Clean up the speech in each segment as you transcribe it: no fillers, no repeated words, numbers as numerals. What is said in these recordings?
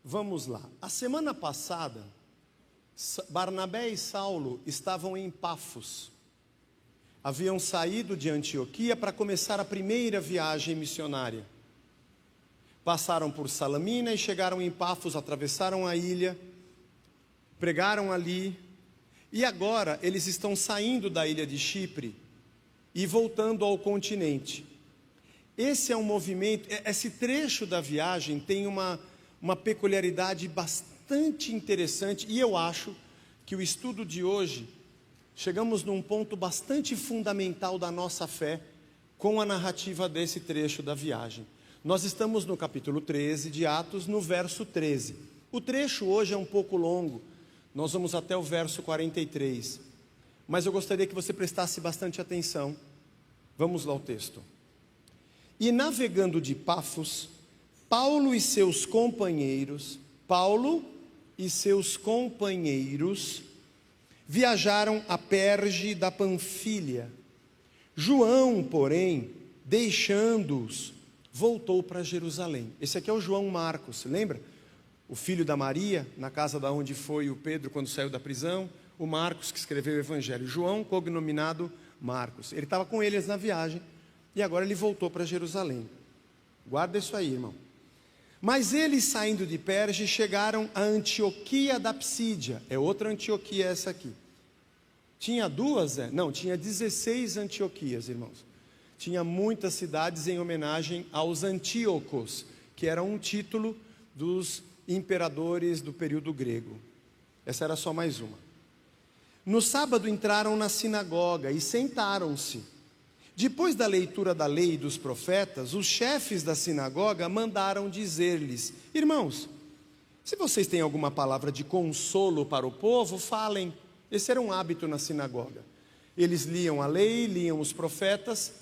Vamos lá. A semana passada, Barnabé e Saulo estavam em Pafos. Haviam saído de Antioquia para começar a primeira viagem missionária. Passaram por Salamina e chegaram em Pafos, atravessaram a ilha, pregaram ali. E agora eles estão saindo da ilha de Chipre e voltando ao continente. Esse é um movimento, esse trecho da viagem tem uma peculiaridade bastante interessante, e eu acho que o estudo de hoje, chegamos num ponto bastante fundamental da nossa fé com a narrativa desse trecho da viagem. Nós estamos no capítulo 13 de Atos, no verso 13. O trecho hoje é um pouco longo, nós vamos até o verso 43, mas eu gostaria que você prestasse bastante atenção. Vamos lá ao texto. E navegando de Pafos, Paulo e seus companheiros viajaram a Perge da Panfilha. João, porém, deixando-os, voltou para Jerusalém. Esse aqui é o João Marcos, lembra? O filho da Maria, na casa da onde foi o Pedro quando saiu da prisão. O Marcos que escreveu o Evangelho. João, cognominado Marcos. Ele estava com eles na viagem e agora ele voltou para Jerusalém. Guarda isso aí, irmão. Mas eles, saindo de Perge, chegaram a Antioquia da Psídia. É outra Antioquia essa aqui. Tinha duas? Não, tinha 16 Antioquias, irmãos. Tinha muitas cidades em homenagem aos Antíocos, que era um título dos imperadores do período grego. Essa era só mais uma. No sábado entraram na sinagoga e sentaram-se. Depois da leitura da lei e dos profetas, os chefes da sinagoga mandaram dizer-lhes: irmãos, se vocês têm alguma palavra de consolo para o povo, falem. Esse era um hábito na sinagoga. Eles liam a lei, liam os profetas,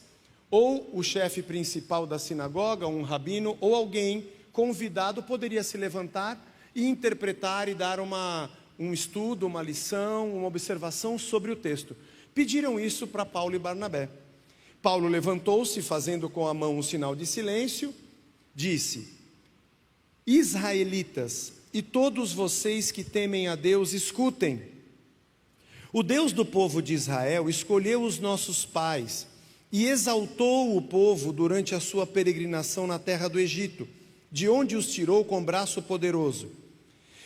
ou o chefe principal da sinagoga, um rabino, ou alguém convidado poderia se levantar e interpretar e dar um estudo, uma lição, uma observação sobre o texto. Pediram isso para Paulo e Barnabé. Paulo levantou-se, fazendo com a mão um sinal de silêncio, disse: israelitas, e todos vocês que temem a Deus, escutem. O Deus do povo de Israel escolheu os nossos pais e exaltou o povo durante a sua peregrinação na terra do Egito, de onde os tirou com braço poderoso.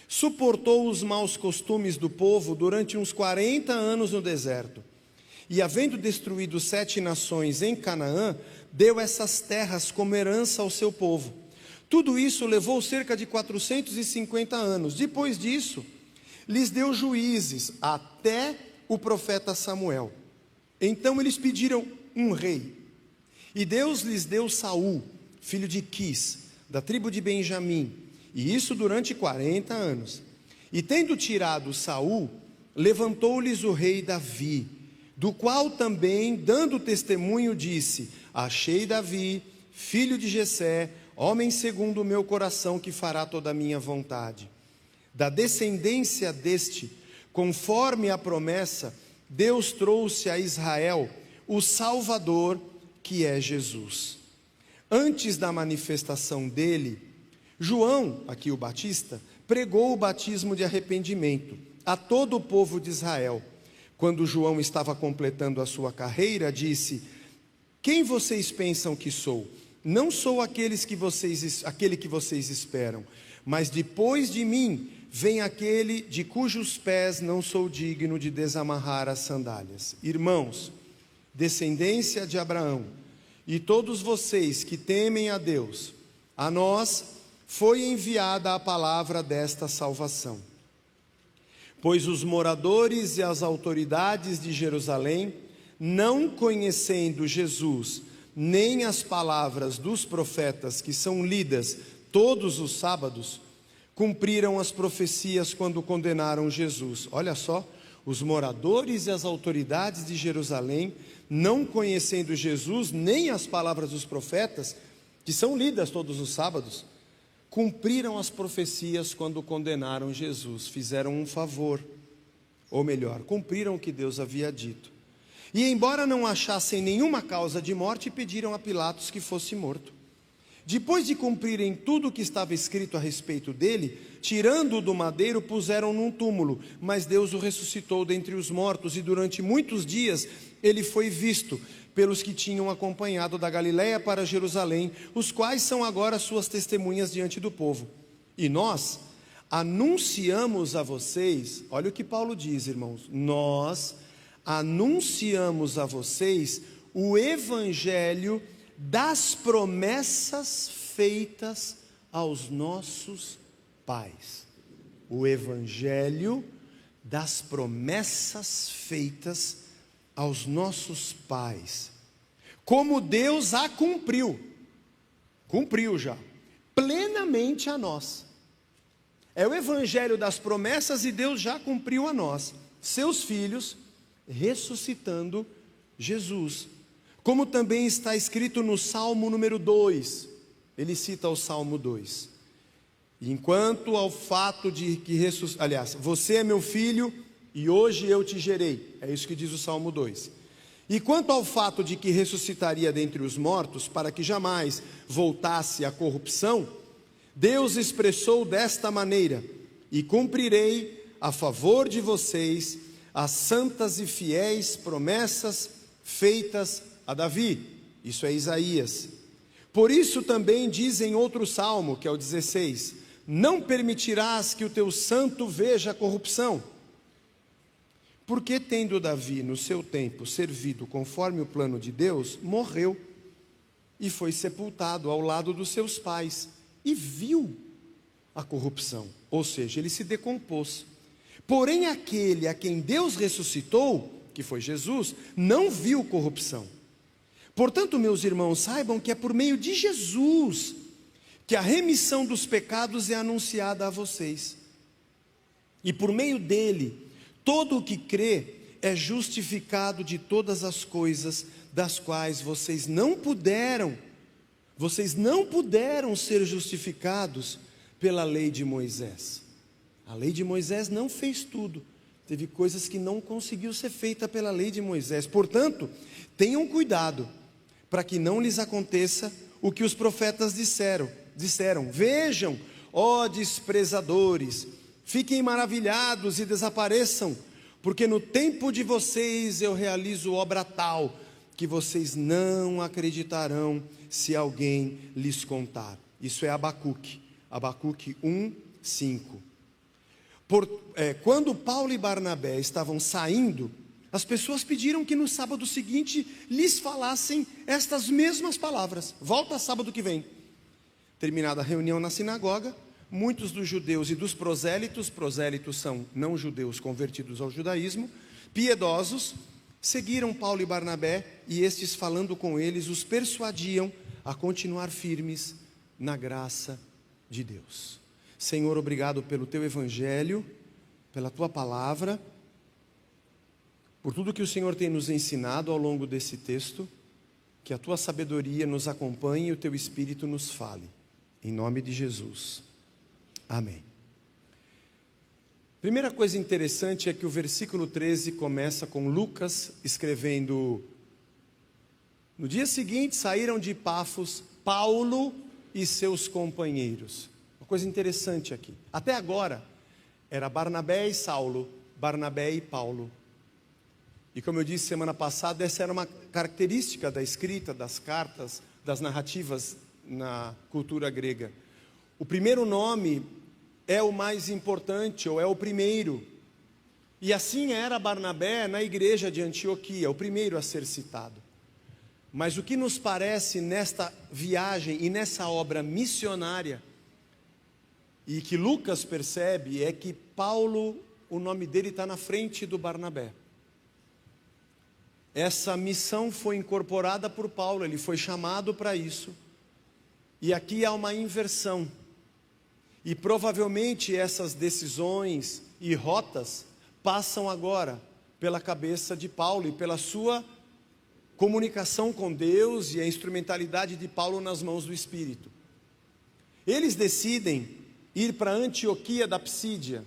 Suportou os maus costumes do povo durante uns 40 anos no deserto. E havendo destruído 7 nações em Canaã, deu essas terras como herança ao seu povo. Tudo isso levou cerca de 450 anos. Depois disso, lhes deu juízes até o profeta Samuel. Então eles pediram um rei. E Deus lhes deu Saul, filho de Quis, da tribo de Benjamim. E isso durante 40 anos. E tendo tirado Saul, levantou-lhes o rei Davi, do qual também, dando testemunho, disse: achei Davi, filho de Jessé, homem segundo o meu coração, que fará toda a minha vontade. Da descendência deste, conforme a promessa, Deus trouxe a Israel o Salvador, que é Jesus. Antes da manifestação dele, João, aqui o Batista, pregou o batismo de arrependimento a todo o povo de Israel. Quando João estava completando a sua carreira, disse: quem vocês pensam que sou? Não sou aquele que vocês esperam, mas depois de mim vem aquele de cujos pés não sou digno de desamarrar as sandálias. Irmãos, descendência de Abraão, e todos vocês que temem a Deus, a nós foi enviada a palavra desta salvação. Pois os moradores e as autoridades de Jerusalém, não conhecendo Jesus, nem as palavras dos profetas que são lidas todos os sábados, cumpriram as profecias quando condenaram Jesus. Olha só, os moradores e as autoridades de Jerusalém, não conhecendo Jesus, nem as palavras dos profetas, que são lidas todos os sábados, cumpriram as profecias quando condenaram Jesus, fizeram um favor, ou melhor, cumpriram o que Deus havia dito. E embora não achassem nenhuma causa de morte, pediram a Pilatos que fosse morto. Depois de cumprirem tudo o que estava escrito a respeito dele, tirando-o do madeiro, puseram num túmulo, mas Deus o ressuscitou dentre os mortos, e durante muitos dias ele foi visto pelos que tinham acompanhado da Galiléia para Jerusalém, os quais são agora suas testemunhas diante do povo. E nós anunciamos a vocês, olha o que Paulo diz, irmãos, nós anunciamos a vocês o evangelho das promessas feitas aos nossos pais. O evangelho das promessas feitas aos nossos pais. Como Deus a cumpriu já, plenamente a nós. É o evangelho das promessas e Deus já cumpriu a nós, seus filhos, ressuscitando Jesus. Como também está escrito no Salmo número 2, ele cita o Salmo 2. Enquanto ao fato de que você é meu filho e hoje eu te gerei. É isso que diz o Salmo 2. E quanto ao fato de que ressuscitaria dentre os mortos, para que jamais voltasse à corrupção, Deus expressou desta maneira: e cumprirei a favor de vocês as santas e fiéis promessas feitas a Davi. Isso é Isaías. Por isso também diz em outro salmo, que é o 16: não permitirás que o teu santo veja a corrupção. Porque tendo Davi no seu tempo servido conforme o plano de Deus, morreu e foi sepultado ao lado dos seus pais, e viu a corrupção, ou seja, ele se decompôs. Porém aquele a quem Deus ressuscitou, que foi Jesus, não viu corrupção. Portanto, meus irmãos, saibam que é por meio de Jesus que a remissão dos pecados é anunciada a vocês. E por meio dele, todo o que crê é justificado de todas as coisas das quais vocês não puderam ser justificados pela lei de Moisés. A lei de Moisés não fez tudo. Teve coisas que não conseguiu ser feita pela lei de Moisés. Portanto, tenham cuidado para que não lhes aconteça o que os profetas disseram. Vejam, ó desprezadores, fiquem maravilhados e desapareçam, porque no tempo de vocês eu realizo obra tal, que vocês não acreditarão se alguém lhes contar. Isso é Abacuque 1:5. Quando Paulo e Barnabé estavam saindo, as pessoas pediram que no sábado seguinte lhes falassem estas mesmas palavras. Volta sábado que vem. Terminada a reunião na sinagoga, muitos dos judeus e dos prosélitos são não judeus convertidos ao judaísmo, piedosos, seguiram Paulo e Barnabé, e estes, falando com eles, os persuadiam a continuar firmes na graça de Deus. Senhor, obrigado pelo teu evangelho, pela tua palavra, por tudo que o Senhor tem nos ensinado ao longo desse texto. Que a tua sabedoria nos acompanhe e o teu Espírito nos fale. Em nome de Jesus. Amém. Primeira coisa interessante é que o versículo 13 começa com Lucas escrevendo: no dia seguinte saíram de Pafos Paulo e seus companheiros. Uma coisa interessante aqui. Até agora era Barnabé e Saulo, Barnabé e Paulo. E como eu disse semana passada, essa era uma característica da escrita, das cartas, das narrativas na cultura grega. O primeiro nome é o mais importante, ou é o primeiro. E assim era Barnabé na igreja de Antioquia, o primeiro a ser citado. Mas o que nos parece nesta viagem e nessa obra missionária, e que Lucas percebe, é que Paulo, o nome dele está na frente do Barnabé. Essa missão foi incorporada por Paulo, ele foi chamado para isso. E aqui há uma inversão. E provavelmente essas decisões e rotas passam agora pela cabeça de Paulo e pela sua comunicação com Deus e a instrumentalidade de Paulo nas mãos do Espírito. Eles decidem ir para Antioquia da Psídia.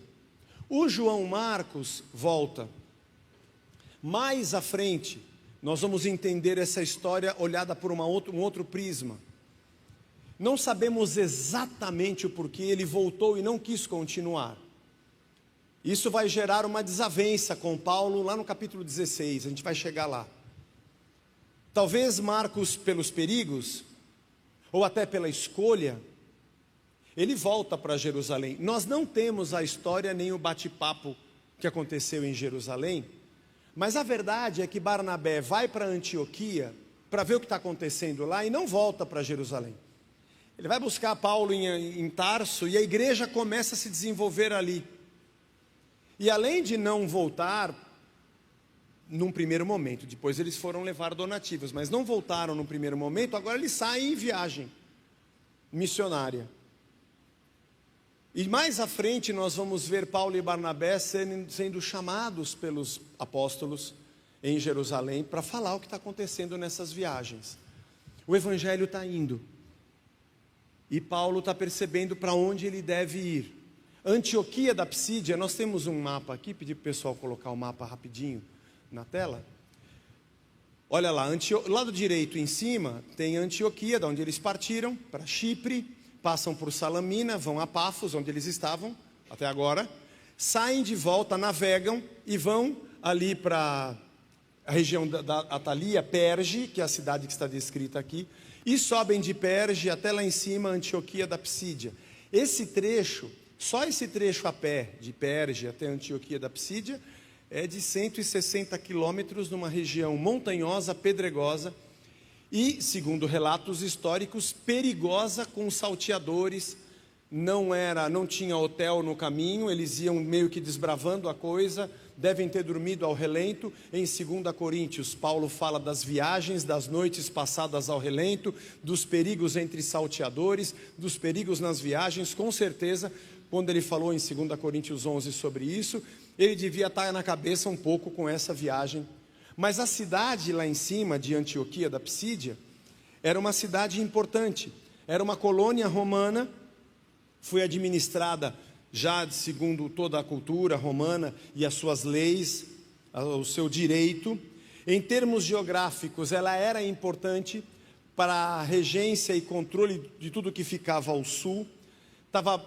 O João Marcos volta. Mais à frente, nós vamos entender essa história olhada por um outro prisma. Não sabemos exatamente o porquê ele voltou e não quis continuar. Isso vai gerar uma desavença com Paulo lá no capítulo 16, a gente vai chegar lá. Talvez Marcos, pelos perigos, ou até pela escolha, ele volta para Jerusalém. Nós não temos a história nem o bate-papo que aconteceu em Jerusalém, mas a verdade é que Barnabé vai para Antioquia para ver o que está acontecendo lá e não volta para Jerusalém. Ele vai buscar Paulo em Tarso e a igreja começa a se desenvolver ali. E além de não voltar num primeiro momento, depois eles foram levar donativos, mas não voltaram no primeiro momento, agora eles saem em viagem missionária. E mais à frente nós vamos ver Paulo e Barnabé sendo chamados pelos apóstolos em Jerusalém para falar o que está acontecendo nessas viagens. O evangelho está indo. E Paulo está percebendo para onde ele deve ir. Antioquia da Psídia, nós temos um mapa aqui, pedi para o pessoal colocar o mapa rapidinho na tela. Olha lá, lado direito em cima tem Antioquia, da onde eles partiram, para Chipre, passam por Salamina, vão a Pafos, onde eles estavam até agora, saem de volta, navegam e vão ali para a região da Atalia, Perge, que é a cidade que está descrita aqui, e sobem de Perge até lá em cima, Antioquia da Psídia. Esse trecho, só esse trecho a pé, de Perge até Antioquia da Psídia, é de 160 quilômetros, numa região montanhosa, pedregosa, e, segundo relatos históricos, perigosa, com salteadores. Não tinha hotel no caminho, eles iam meio que desbravando a coisa, devem ter dormido ao relento. Em 2 Coríntios, Paulo fala das viagens, das noites passadas ao relento, dos perigos entre salteadores, dos perigos nas viagens. Com certeza, quando ele falou em 2 Coríntios 11 sobre isso, ele devia estar na cabeça um pouco com essa viagem. Mas a cidade lá em cima, de Antioquia da Psídia, era uma cidade importante, era uma colônia romana, foi administrada já segundo toda a cultura romana e as suas leis, o seu direito. Em termos geográficos, ela era importante para a regência e controle de tudo que ficava ao sul. Estava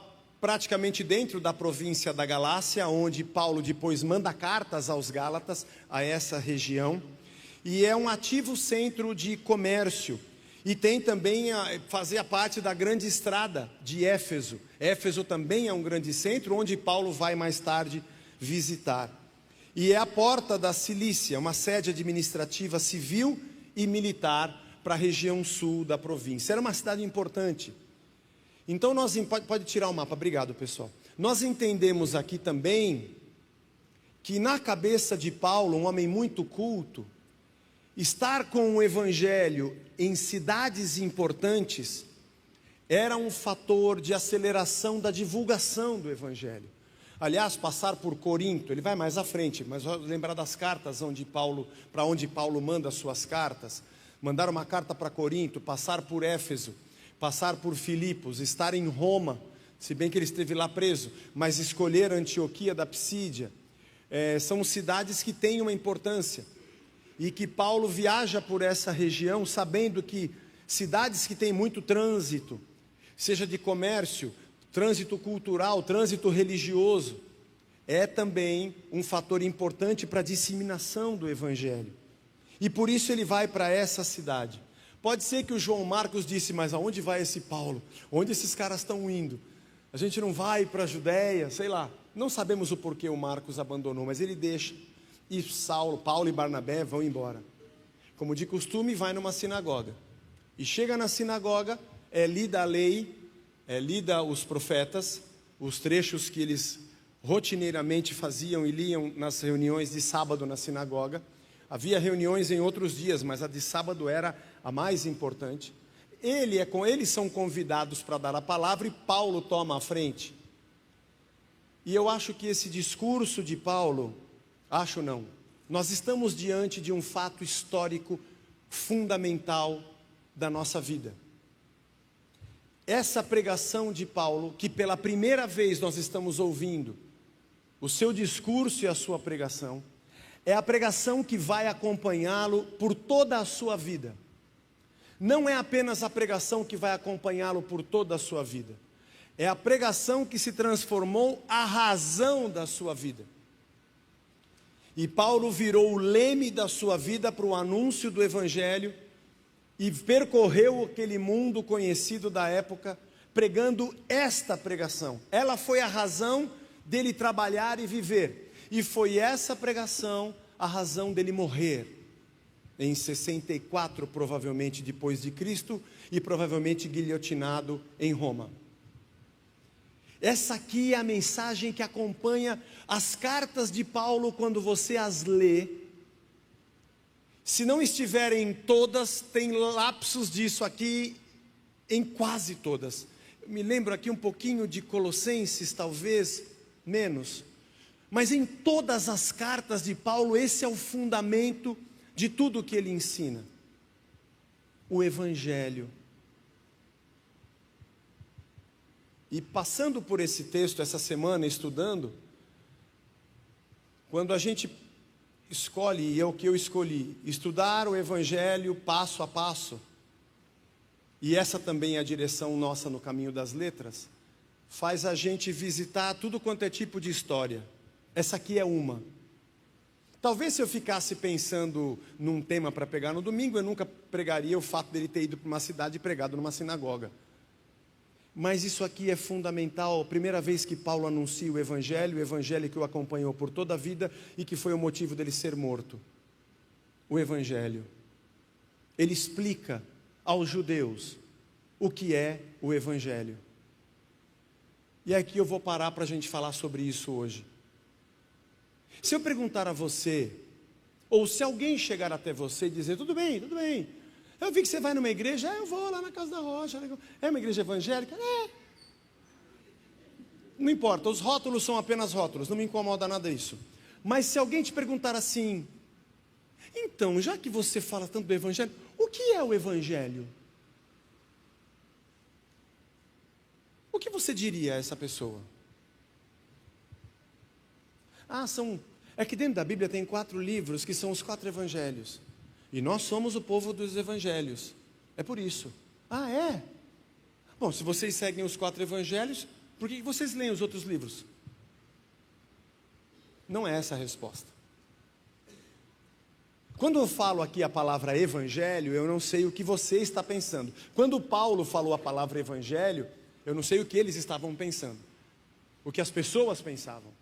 praticamente dentro da província da Galácia, onde Paulo depois manda cartas aos Gálatas, a essa região. E é um ativo centro de comércio. E tem também fazia parte da grande estrada de Éfeso. Éfeso também é um grande centro, onde Paulo vai mais tarde visitar. E é a porta da Cilícia, uma sede administrativa civil e militar para a região sul da província. Era uma cidade importante. Então pode tirar o mapa, obrigado pessoal. Nós entendemos aqui também que na cabeça de Paulo, um homem muito culto, estar com o evangelho em cidades importantes era um fator de aceleração da divulgação do evangelho. Aliás, passar por Corinto, ele vai mais à frente, mas lembrar das cartas para onde Paulo manda as suas cartas. Mandar uma carta para Corinto, passar por Éfeso, passar por Filipos, estar em Roma, se bem que ele esteve lá preso, mas escolher Antioquia da Psídia, são cidades que têm uma importância. E que Paulo viaja por essa região sabendo que cidades que têm muito trânsito, seja de comércio, trânsito cultural, trânsito religioso, é também um fator importante para a disseminação do evangelho. E por isso ele vai para essa cidade. Pode ser que o João Marcos disse, mas aonde vai esse Paulo? Onde esses caras estão indo? A gente não vai para a Judéia, sei lá. Não sabemos o porquê o Marcos abandonou, mas ele deixa. E Paulo e Barnabé vão embora. Como de costume, vai numa sinagoga. E chega na sinagoga, é lida a lei, é lida os profetas, os trechos que eles rotineiramente faziam e liam nas reuniões de sábado na sinagoga. Havia reuniões em outros dias, mas a de sábado era a mais importante. Eles são convidados para dar a palavra e Paulo toma a frente. E eu acho que esse discurso de Paulo... Acho não. Nós estamos diante de um fato histórico fundamental da nossa vida. Essa pregação de Paulo, que pela primeira vez nós estamos ouvindo, o seu discurso e a sua pregação, é a pregação que vai acompanhá-lo por toda a sua vida. não é apenas a pregação que vai acompanhá-lo por toda a sua vida. É a pregação que se transformou a razão da sua vida. E Paulo virou o leme da sua vida para o anúncio do Evangelho e percorreu aquele mundo conhecido da época, pregando esta pregação. Ela foi a razão dele trabalhar e viver. E foi essa pregação a razão dele morrer. Em 64, provavelmente depois de Cristo, e provavelmente guilhotinado em Roma. Essa aqui é a mensagem que acompanha as cartas de Paulo quando você as lê. Se não estiverem todas, tem lapsos disso aqui em quase todas. Eu me lembro aqui um pouquinho de Colossenses, talvez menos. Mas em todas as cartas de Paulo, esse é o fundamento de tudo o que ele ensina. O Evangelho. E passando por esse texto essa semana, estudando, quando a gente escolhe, e é o que eu escolhi, estudar o Evangelho passo a passo, e essa também é a direção nossa no caminho das letras, faz a gente visitar tudo quanto é tipo de história. Essa aqui é uma. Talvez se eu ficasse pensando num tema para pregar no domingo, eu nunca pregaria o fato dele ter ido para uma cidade e pregado numa sinagoga. Mas isso aqui é fundamental, a primeira vez que Paulo anuncia o Evangelho que o acompanhou por toda a vida e que foi o motivo dele ser morto. O Evangelho. Ele explica aos judeus o que é o Evangelho. E aqui eu vou parar para a gente falar sobre isso hoje. Se eu perguntar a você, ou se alguém chegar até você e dizer, tudo bem, eu vi que você vai numa igreja, eu vou lá na Casa da Rocha, é uma igreja evangélica? É. Não importa, os rótulos são apenas rótulos, não me incomoda nada isso. Mas se alguém te perguntar assim, então, já que você fala tanto do Evangelho, o que é o Evangelho? O que você diria a essa pessoa? É que dentro da Bíblia tem 4 livros que são os 4 evangelhos. E nós somos o povo dos evangelhos. É por isso. Ah, é? Bom, se vocês seguem os 4 evangelhos, por que vocês leem os outros livros? Não é essa a resposta. Quando eu falo aqui a palavra evangelho, eu não sei o que você está pensando. Quando Paulo falou a palavra evangelho, eu não sei o que eles estavam pensando. O que as pessoas pensavam.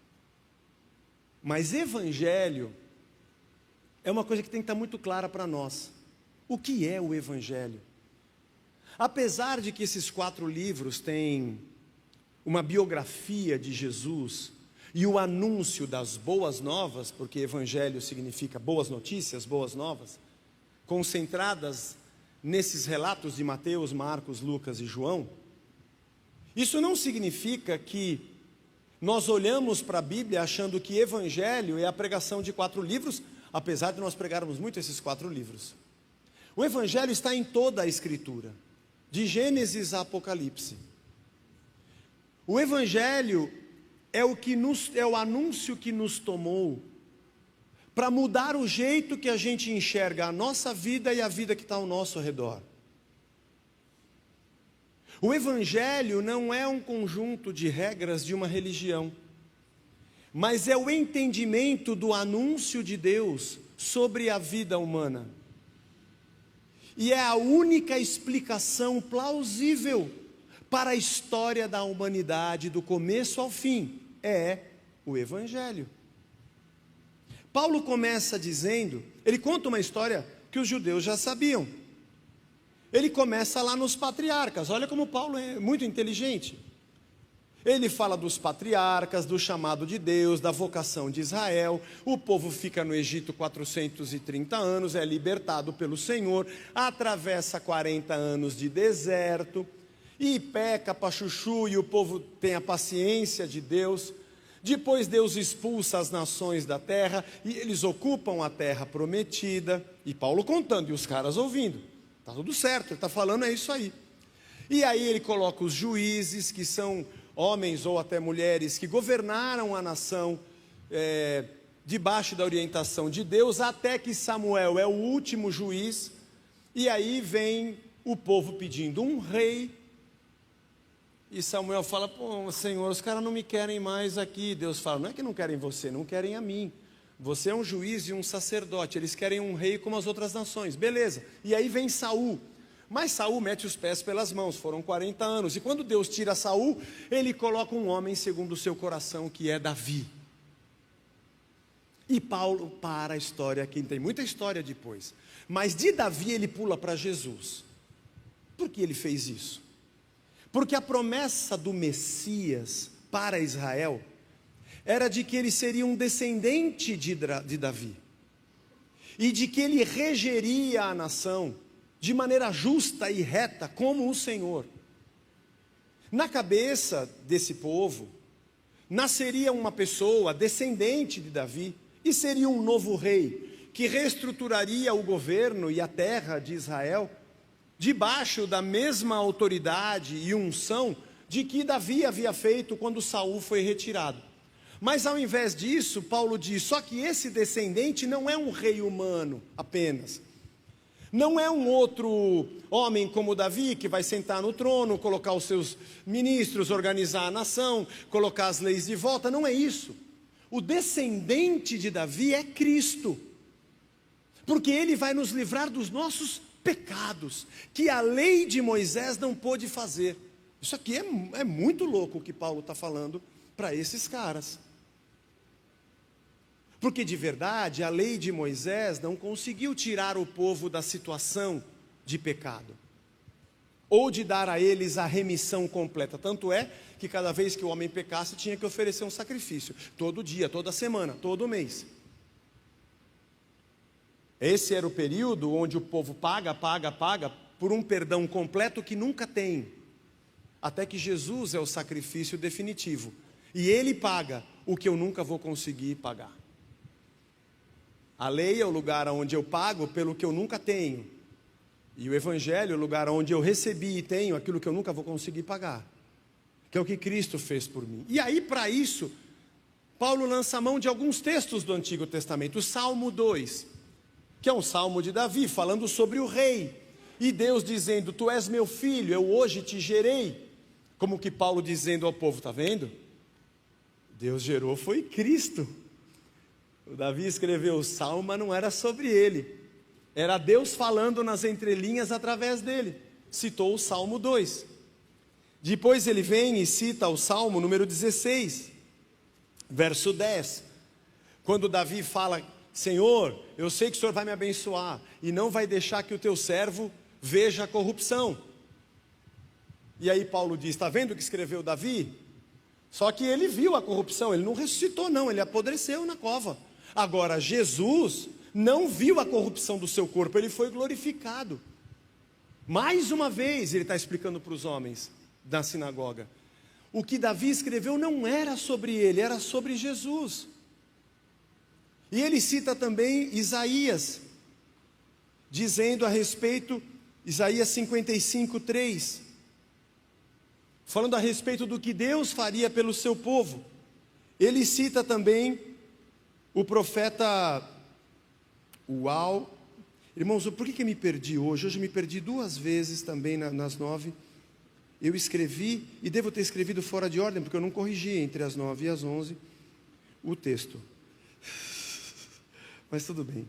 Mas evangelho é uma coisa que tem que estar muito clara para nós. O que é o Evangelho? Apesar de que esses 4 livros têm uma biografia de Jesus e o anúncio das boas novas, porque Evangelho significa boas notícias, boas novas, concentradas nesses relatos de Mateus, Marcos, Lucas e João, isso não significa que nós olhamos para a Bíblia achando que Evangelho é a pregação de 4 livros, apesar de nós pregarmos muito esses 4 livros. O Evangelho está em toda a Escritura, de Gênesis a Apocalipse. O Evangelho é o anúncio que nos tomou para mudar o jeito que a gente enxerga a nossa vida e a vida que está ao nosso redor. O Evangelho não é um conjunto de regras de uma religião, mas é o entendimento do anúncio de Deus sobre a vida humana. E é a única explicação plausível para a história da humanidade, do começo ao fim, é o Evangelho. Paulo começa dizendo, ele conta uma história que os judeus já sabiam. Ele começa lá nos patriarcas, olha como Paulo é muito inteligente. Ele fala dos patriarcas, do chamado de Deus, da vocação de Israel. O povo fica no Egito 430 anos, é libertado pelo Senhor, atravessa 40 anos de deserto, e peca para chuchu, e o povo tem a paciência de Deus. Depois Deus expulsa as nações da terra, e eles ocupam a terra prometida, e Paulo contando, e os caras ouvindo. Está tudo certo, ele está falando, é isso aí. E aí ele coloca os juízes, que são homens ou até mulheres, que governaram a nação debaixo da orientação de Deus, até que Samuel é o último juiz, E aí vem o povo pedindo um rei, e Samuel fala: pô, Senhor, os caras não me querem mais aqui. Deus fala: não é que não querem você, não querem a mim. Você é um juiz e um sacerdote, eles querem um rei como as outras nações. Beleza. E aí vem Saul. Mas Saul mete os pés pelas mãos, foram 40 anos. E quando Deus tira Saul, ele coloca um homem segundo o seu coração, que é Davi. E Paulo para a história aqui, tem muita história depois. Mas de Davi ele pula para Jesus. Por que ele fez isso? Porque a promessa do Messias para Israel era de que ele seria um descendente de Davi. E de que ele regeria a nação de maneira justa e reta, como o Senhor. Na cabeça desse povo, nasceria uma pessoa descendente de Davi, e seria um novo rei, que reestruturaria o governo e a terra de Israel, debaixo da mesma autoridade e unção de que Davi havia feito quando Saul foi retirado. Mas ao invés disso, Paulo diz: só que esse descendente não é um rei humano apenas. Não é um outro homem como Davi, que vai sentar no trono, colocar os seus ministros, organizar a nação, colocar as leis de volta. Não é isso. O descendente de Davi é Cristo. Porque ele vai nos livrar dos nossos pecados, que a lei de Moisés não pôde fazer. Isso aqui é muito louco o que Paulo está falando para esses caras. Porque de verdade a lei de Moisés não conseguiu tirar o povo da situação de pecado, ou de dar a eles a remissão completa. Tanto é que cada vez que o homem pecasse tinha que oferecer um sacrifício, todo dia, toda semana, todo mês. Esse era o período onde o povo paga por um perdão completo que nunca tem, até que Jesus é o sacrifício definitivo, e ele paga o que eu nunca vou conseguir pagar. A lei é o lugar onde eu pago pelo que eu nunca tenho, e o Evangelho é o lugar onde eu recebi e tenho aquilo que eu nunca vou conseguir pagar, que é o que Cristo fez por mim. E aí, para isso, Paulo lança a mão de alguns textos do Antigo Testamento. O Salmo 2, que é um salmo de Davi, falando sobre o rei, e Deus dizendo: tu és meu filho, eu hoje te gerei. Como que Paulo dizendo ao povo: está vendo? Deus gerou foi Cristo. O Davi escreveu o salmo, mas não era sobre ele, era Deus falando nas entrelinhas através dele. Citou o Salmo 2. Depois ele vem e cita o Salmo número 16, verso 10, quando Davi fala: Senhor, eu sei que o Senhor vai me abençoar e não vai deixar que o teu servo veja a corrupção. E aí Paulo diz: está vendo o que escreveu Davi? Só que ele viu a corrupção, ele não ressuscitou não, ele apodreceu na cova. Agora Jesus não viu a corrupção do seu corpo, ele foi glorificado. Mais uma vez ele está explicando para os homens da sinagoga: o que Davi escreveu não era sobre ele, era sobre Jesus. E ele cita também Isaías, dizendo a respeito, Isaías 55:3, falando a respeito do que Deus faria pelo seu povo. Ele cita também o profeta, irmãos, por que eu me perdi hoje? Hoje eu me perdi 2 vezes também nas 9. Eu escrevi, e devo ter escrevido fora de ordem, porque eu não corrigi entre as 9 e as 11 o texto. Mas tudo bem.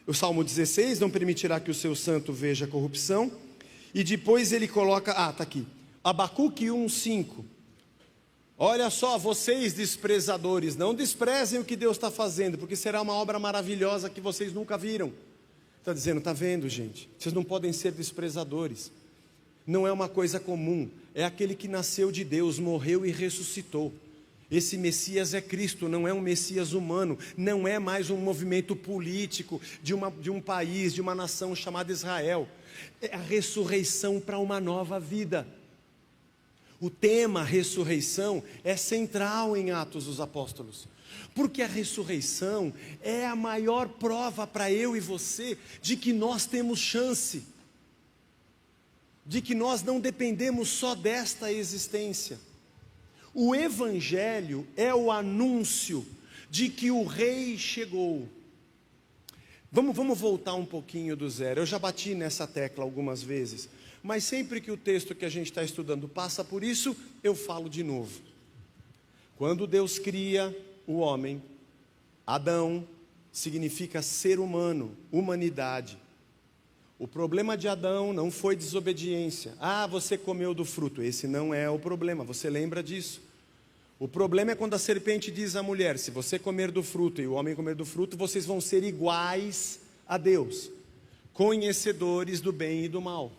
O Salmo 16: não permitirá que o seu santo veja corrupção. E depois ele coloca, está aqui, Abacuque 1:5. Olha só, vocês desprezadores, não desprezem o que Deus está fazendo, porque será uma obra maravilhosa que vocês nunca viram. Está dizendo: está vendo, gente? Vocês não podem ser desprezadores. Não é uma coisa comum, é aquele que nasceu de Deus, morreu e ressuscitou. Esse Messias é Cristo, não é um Messias humano, não é mais um movimento político de um país, de uma nação chamada Israel. É a ressurreição para uma nova vida. O tema ressurreição é central em Atos dos Apóstolos, porque a ressurreição é a maior prova para eu e você de que nós temos chance, de que nós não dependemos só desta existência. O Evangelho é o anúncio de que o Rei chegou. Vamos voltar um pouquinho do zero. Eu já bati nessa tecla algumas vezes, mas sempre que o texto que a gente está estudando passa por isso, eu falo de novo. Quando Deus cria o homem, Adão significa ser humano, humanidade. O problema de Adão não foi desobediência. Ah, você comeu do fruto. Esse não é o problema, você lembra disso. O problema é quando a serpente diz à mulher: se você comer do fruto e o homem comer do fruto, vocês vão ser iguais a Deus, conhecedores do bem e do mal.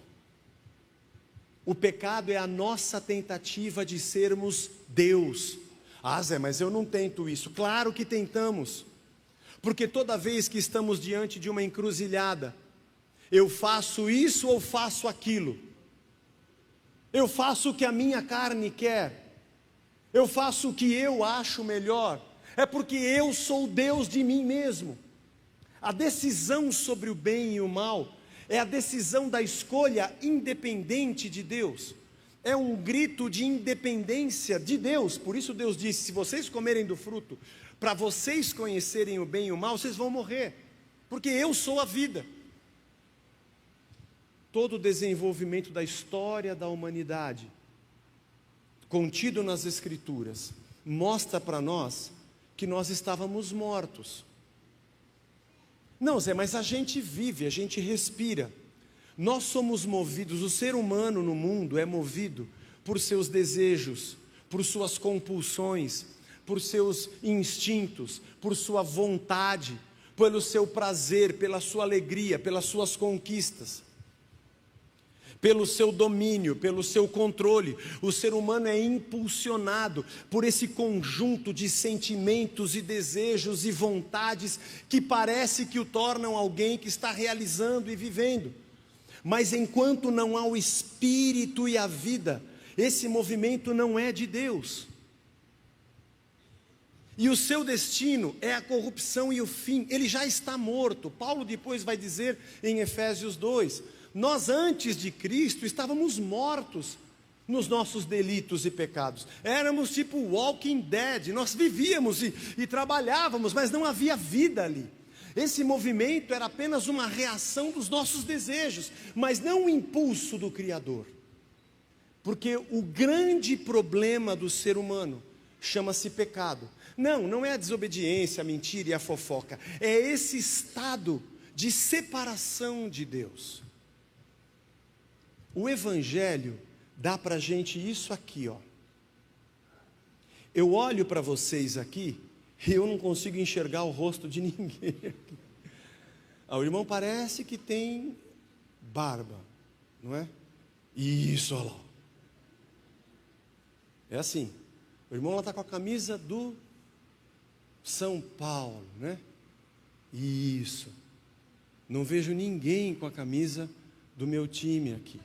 O pecado é a nossa tentativa de sermos Deus. Ah, Zé, mas eu não tento isso. Claro que tentamos, porque toda vez que estamos diante de uma encruzilhada, eu faço isso ou faço aquilo, eu faço o que a minha carne quer, eu faço o que eu acho melhor, é porque eu sou Deus de mim mesmo. A decisão sobre o bem e o mal é a decisão da escolha independente de Deus, é um grito de independência de Deus. Por isso Deus disse: se vocês comerem do fruto, para vocês conhecerem o bem e o mal, vocês vão morrer, porque eu sou a vida. Todo o desenvolvimento da história da humanidade, contido nas Escrituras, mostra para nós que nós estávamos mortos. Não, Zé, mas a gente vive, a gente respira. Nós somos movidos, o ser humano no mundo é movido por seus desejos, por suas compulsões, por seus instintos, por sua vontade, pelo seu prazer, pela sua alegria, pelas suas conquistas, pelo seu domínio, pelo seu controle. O ser humano é impulsionado por esse conjunto de sentimentos e desejos e vontades que parece que o tornam alguém que está realizando e vivendo. Mas enquanto não há o Espírito e a vida, esse movimento não é de Deus. E o seu destino é a corrupção e o fim. Ele já está morto. Paulo depois vai dizer em Efésios 2, nós antes de Cristo estávamos mortos nos nossos delitos e pecados. Éramos tipo Walking Dead, nós vivíamos e trabalhávamos, mas não havia vida ali. Esse movimento era apenas uma reação dos nossos desejos, mas não um impulso do Criador. Porque o grande problema do ser humano chama-se pecado. Não é a desobediência, a mentira e a fofoca. É esse estado de separação de Deus. O Evangelho dá para a gente isso aqui, ó. Eu olho para vocês aqui e eu não consigo enxergar o rosto de ninguém aqui. O irmão parece que tem barba, não é? Isso, olha lá. É assim, o irmão lá está com a camisa do São Paulo, né? Isso. Não vejo ninguém com a camisa do meu time aqui.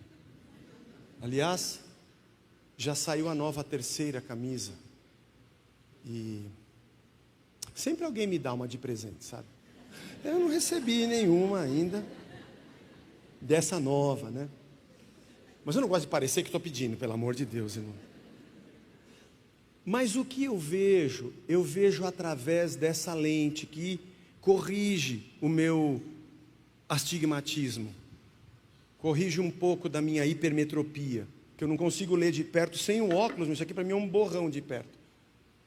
Aliás, já saiu a nova terceira camisa. E sempre alguém me dá uma de presente, sabe? Eu não recebi nenhuma ainda dessa nova, né? Mas eu não gosto de parecer que estou pedindo, pelo amor de Deus, irmão. Mas o que eu vejo através dessa lente que corrige o meu astigmatismo, corrige um pouco da minha hipermetropia, que eu não consigo ler de perto sem o óculos, mas isso aqui para mim é um borrão de perto.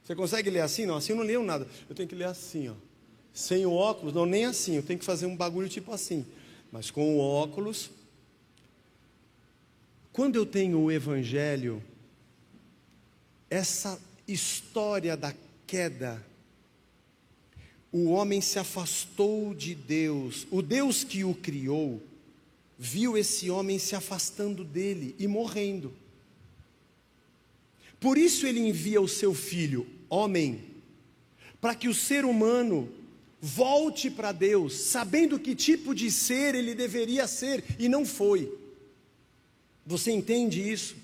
Você consegue ler assim? Não, assim eu não leio nada. Eu tenho que ler assim, ó. Sem o óculos, não, nem assim. Eu tenho que fazer um bagulho tipo assim. Mas com o óculos, quando eu tenho o Evangelho, essa história da queda, o homem se afastou de Deus. O Deus que o criou viu esse homem se afastando dele e morrendo. Por isso ele envia o seu filho, homem, para que o ser humano volte para Deus, sabendo que tipo de ser ele deveria ser, e não foi. Você entende isso?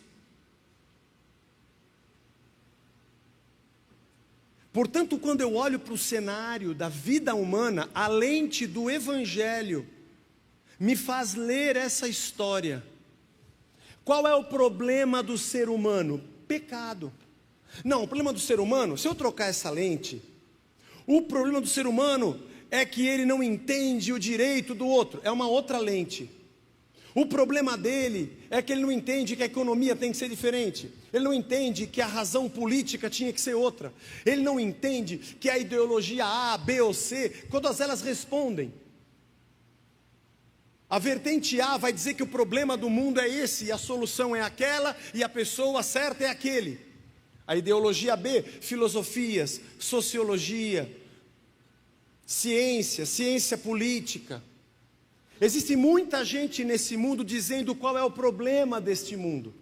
Portanto, quando eu olho para o cenário da vida humana, a lente do Evangelho me faz ler essa história. Qual é o problema do ser humano? Pecado. Não, o problema do ser humano, se eu trocar essa lente, o problema do ser humano é que ele não entende o direito do outro. É uma outra lente. O problema dele é que ele não entende que a economia tem que ser diferente. Ele não entende que a razão política tinha que ser outra. Ele não entende que a ideologia A, B ou C, todas elas respondem. A vertente A vai dizer que o problema do mundo é esse, e a solução é aquela, e a pessoa certa é aquele. A ideologia B, filosofias, sociologia, ciência política. Existe muita gente nesse mundo dizendo qual é o problema deste mundo.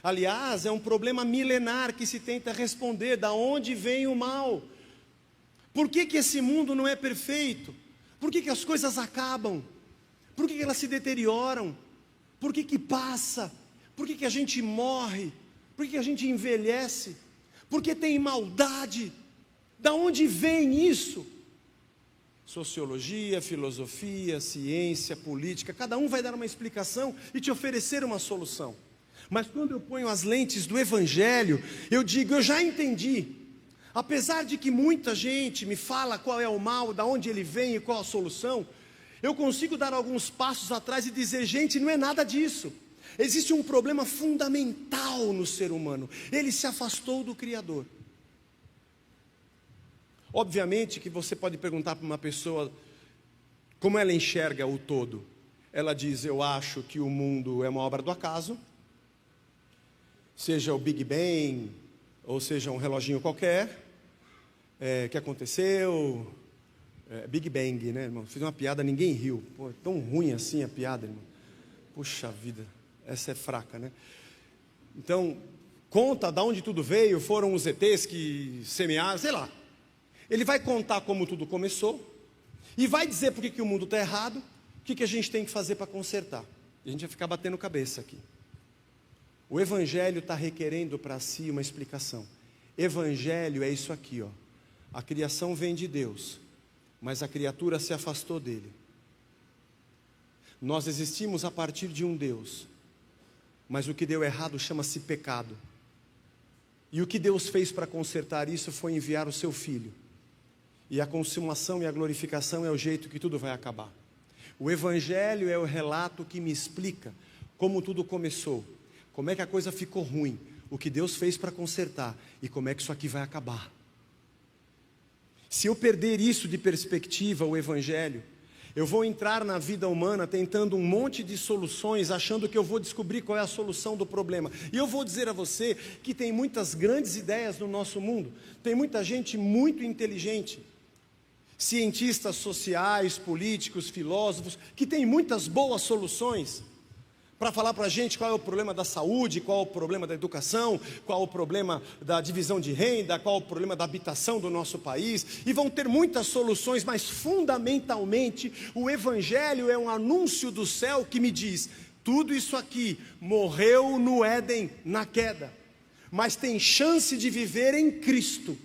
Aliás, é um problema milenar que se tenta responder, da onde vem o mal? Por que esse mundo não é perfeito? Por que as coisas acabam? Por que elas se deterioram? Por que passa? Por que a gente morre? Por que a gente envelhece? Por que tem maldade? Da onde vem isso? Sociologia, filosofia, ciência, política, cada um vai dar uma explicação e te oferecer uma solução. Mas quando eu ponho as lentes do Evangelho, eu digo, eu já entendi. Apesar de que muita gente me fala qual é o mal, da onde ele vem e qual a solução, eu consigo dar alguns passos atrás e dizer, gente, não é nada disso. Existe um problema fundamental no ser humano. Ele se afastou do Criador. Obviamente que você pode perguntar para uma pessoa como ela enxerga o todo. Ela diz, eu acho que o mundo é uma obra do acaso, seja o Big Bang, ou seja um reloginho qualquer, que aconteceu, Big Bang, né, irmão? Fiz uma piada, ninguém riu. Pô, é tão ruim assim a piada, irmão. Puxa vida, essa é fraca, né? Então, conta de onde tudo veio, foram os ETs que semearam, sei lá. Ele vai contar como tudo começou, e vai dizer por que o mundo está errado, o que a gente tem que fazer para consertar. E a gente vai ficar batendo cabeça aqui. O Evangelho está requerendo para si uma explicação. Evangelho é isso aqui, ó. A criação vem de Deus, mas a criatura se afastou dele. Nós existimos a partir de um Deus, mas o que deu errado chama-se pecado. E o que Deus fez para consertar isso foi enviar o seu Filho. E a consumação e a glorificação é o jeito que tudo vai acabar. O Evangelho é o relato que me explica como tudo começou, como é que a coisa ficou ruim, o que Deus fez para consertar e como é que isso aqui vai acabar. Se eu perder isso de perspectiva, o Evangelho, eu vou entrar na vida humana tentando um monte de soluções, achando que eu vou descobrir qual é a solução do problema. E eu vou dizer a você que tem muitas grandes ideias no nosso mundo, tem muita gente muito inteligente, cientistas sociais, políticos, filósofos, que tem muitas boas soluções para falar para a gente qual é o problema da saúde, qual é o problema da educação, qual é o problema da divisão de renda, qual é o problema da habitação do nosso país, e vão ter muitas soluções, mas fundamentalmente o Evangelho é um anúncio do céu que me diz, tudo isso aqui morreu no Éden, na queda, mas tem chance de viver em Cristo.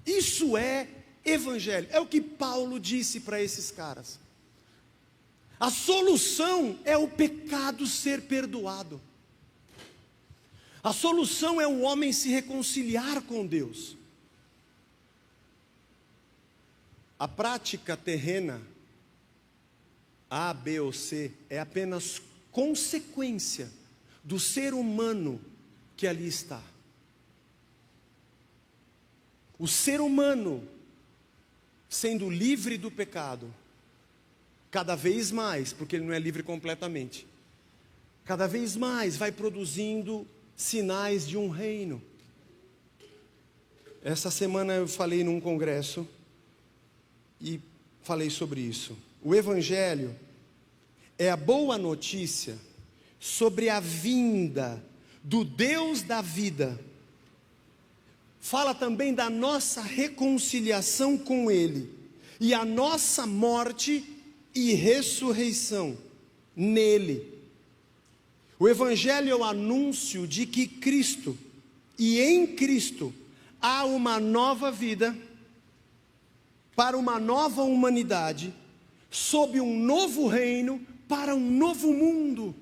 Isso é Evangelho, é o que Paulo disse para esses caras. A solução é o pecado ser perdoado. A solução é o homem se reconciliar com Deus. A prática terrena, A, B ou C, é apenas consequência do ser humano que ali está. O ser humano, sendo livre do pecado, cada vez mais, porque ele não é livre completamente, cada vez mais vai produzindo sinais de um reino. Essa semana eu falei num congresso e falei sobre isso. O Evangelho é a boa notícia sobre a vinda do Deus da vida. Fala também da nossa reconciliação com Ele e a nossa morte e ressurreição nele. O Evangelho é o anúncio de que Cristo e em Cristo há uma nova vida para uma nova humanidade, sob um novo reino para um novo mundo.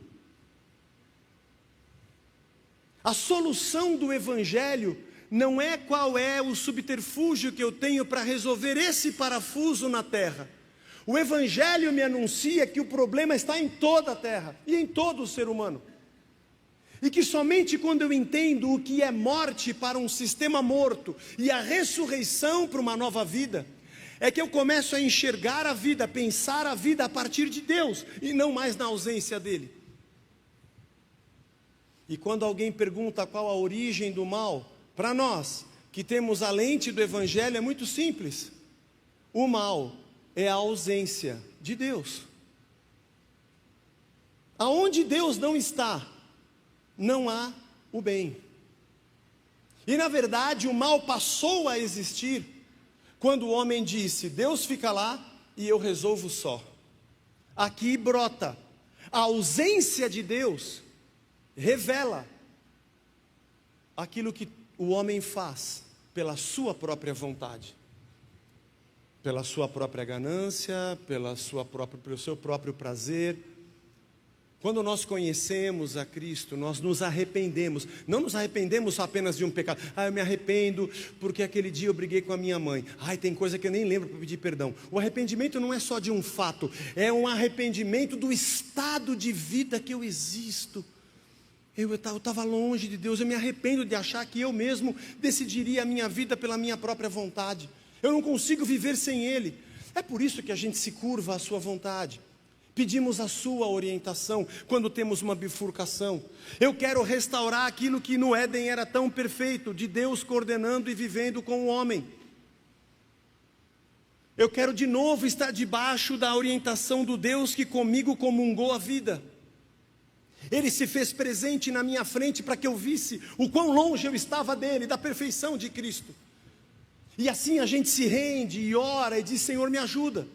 A solução do Evangelho não é qual é o subterfúgio que eu tenho para resolver esse parafuso na terra. O Evangelho me anuncia que o problema está em toda a terra e em todo o ser humano. E que somente quando eu entendo o que é morte para um sistema morto e a ressurreição para uma nova vida, é que eu começo a enxergar a vida, a pensar a vida a partir de Deus e não mais na ausência dele. E quando alguém pergunta qual a origem do mal, para nós que temos a lente do Evangelho é muito simples. O mal é a ausência de Deus. Aonde Deus não está, não há o bem. E na verdade o mal passou a existir quando o homem disse: Deus fica lá e eu resolvo só. Aqui brota a ausência de Deus, revela aquilo que o homem faz pela sua própria vontade, pela sua própria ganância, pelo seu próprio prazer. Quando nós conhecemos a Cristo, nós nos arrependemos. Não nos arrependemos só apenas de um pecado. Eu me arrependo porque aquele dia eu briguei com a minha mãe. Tem coisa que eu nem lembro para pedir perdão. O arrependimento não é só de um fato, é um arrependimento do estado de vida que eu existo. Eu estava longe de Deus, eu me arrependo de achar que eu mesmo decidiria a minha vida pela minha própria vontade. Eu não consigo viver sem Ele. É por isso que a gente se curva à sua vontade. Pedimos a sua orientação quando temos uma bifurcação. Eu quero restaurar aquilo que no Éden era tão perfeito, de Deus coordenando e vivendo com o homem. Eu quero de novo estar debaixo da orientação do Deus que comigo comungou a vida. Ele se fez presente na minha frente para que eu visse o quão longe eu estava dele, da perfeição de Cristo. E assim a gente se rende e ora e diz: Senhor, me ajuda.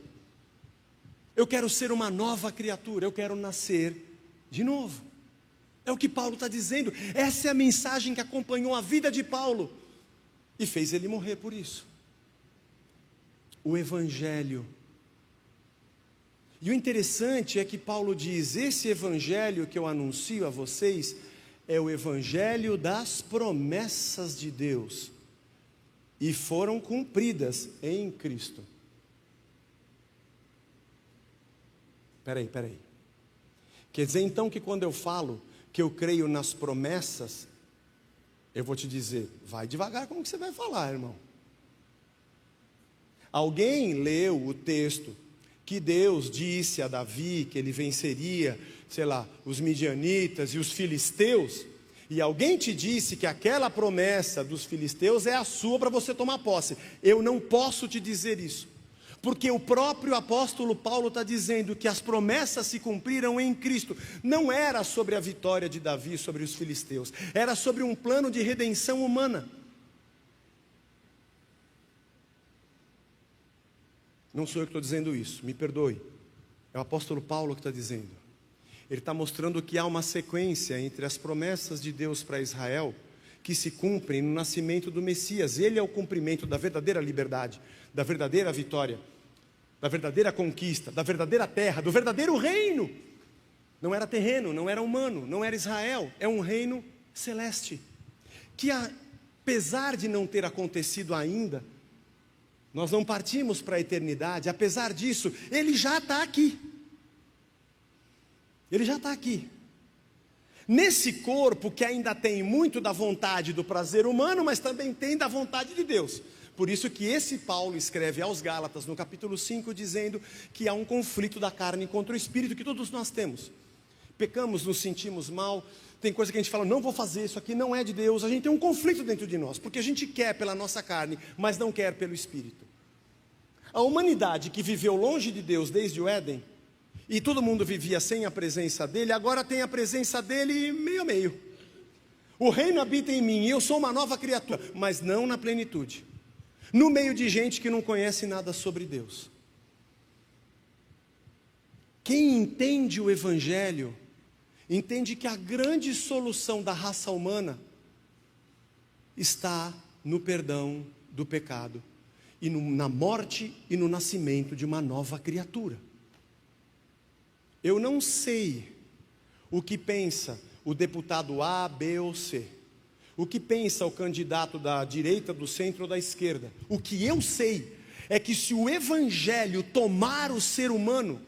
Eu quero ser uma nova criatura, eu quero nascer de novo. É o que Paulo está dizendo. Essa é a mensagem que acompanhou a vida de Paulo e fez ele morrer por isso. O Evangelho. E o interessante é que Paulo diz: esse Evangelho que eu anuncio a vocês é o Evangelho das promessas de Deus, e foram cumpridas em Cristo. Peraí. Quer dizer então que quando eu falo que eu creio nas promessas, eu vou te dizer: vai devagar como que você vai falar, irmão. Alguém leu o texto que Deus disse a Davi que ele venceria, os midianitas e os filisteus, e alguém te disse que aquela promessa dos filisteus é a sua para você tomar posse. Eu não posso te dizer isso, porque o próprio apóstolo Paulo está dizendo que as promessas se cumpriram em Cristo. Não era sobre a vitória de Davi sobre os filisteus, era sobre um plano de redenção humana. Não sou eu que estou dizendo isso, me perdoe. É o apóstolo Paulo que está dizendo. Ele está mostrando que há uma sequência entre as promessas de Deus para Israel, que se cumprem no nascimento do Messias. Ele é o cumprimento da verdadeira liberdade, da verdadeira vitória, da verdadeira conquista, da verdadeira terra, do verdadeiro reino. Não era terreno, não era humano, não era Israel, é um reino celeste, que apesar de não ter acontecido ainda, nós não partimos para a eternidade. Apesar disso, ele já está aqui. Ele já está aqui. Nesse corpo que ainda tem muito da vontade do prazer humano, mas também tem da vontade de Deus. Por isso que esse Paulo escreve aos Gálatas, no capítulo 5, dizendo que há um conflito da carne contra o espírito, que todos nós temos. Pecamos, nos sentimos mal, tem coisa que a gente fala: não vou fazer, isso aqui não é de Deus. A gente tem um conflito dentro de nós, porque a gente quer pela nossa carne, mas não quer pelo espírito. A humanidade que viveu longe de Deus desde o Éden, e todo mundo vivia sem a presença dele, agora tem a presença dele meio a meio. O reino habita em mim, e eu sou uma nova criatura, mas não na plenitude, no meio de gente que não conhece nada sobre Deus. Quem entende o Evangelho, entende que a grande solução da raça humana está no perdão do pecado, e na morte e no nascimento de uma nova criatura. Eu não sei o que pensa o deputado A, B ou C. o que pensa o candidato da direita, do centro ou da esquerda. O que eu sei é que se o evangelho tomar o ser humano,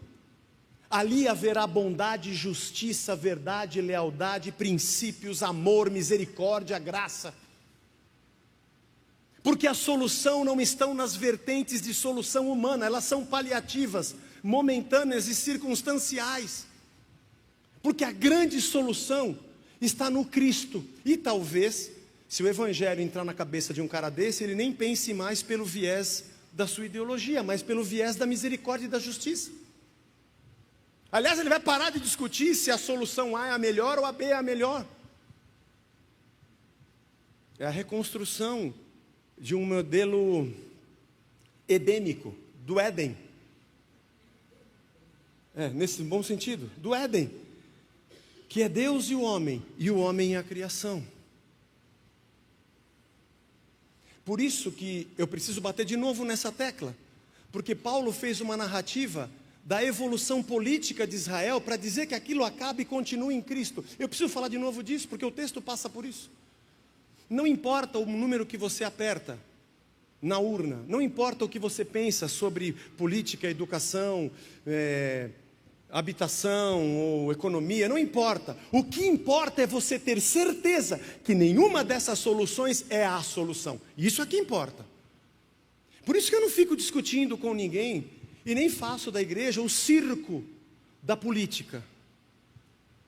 ali haverá bondade, justiça, verdade, lealdade, princípios, amor, misericórdia, graça. Porque a solução não estão nas vertentes de solução humana, elas são paliativas, momentâneas e circunstanciais. Porque a grande solução está no Cristo. E talvez, se o evangelho entrar na cabeça de um cara desse, ele nem pense mais pelo viés da sua ideologia, mas pelo viés da misericórdia e da justiça. Aliás, ele vai parar de discutir se a solução A é a melhor ou a B é a melhor. É a reconstrução de um modelo edênico, do Éden. Nesse bom sentido, do Éden, que é Deus e o homem é a criação. Por isso que eu preciso bater de novo nessa tecla, porque Paulo fez uma narrativa da evolução política de Israel para dizer que aquilo acaba e continua em Cristo. Eu preciso falar de novo disso, porque o texto passa por isso. Não importa o número que você aperta na urna, não importa o que você pensa sobre política, educação, habitação ou economia, não importa. O que importa é você ter certeza que nenhuma dessas soluções é a solução. Isso é que importa. Por isso que eu não fico discutindo com ninguém e nem faço da igreja o circo da política.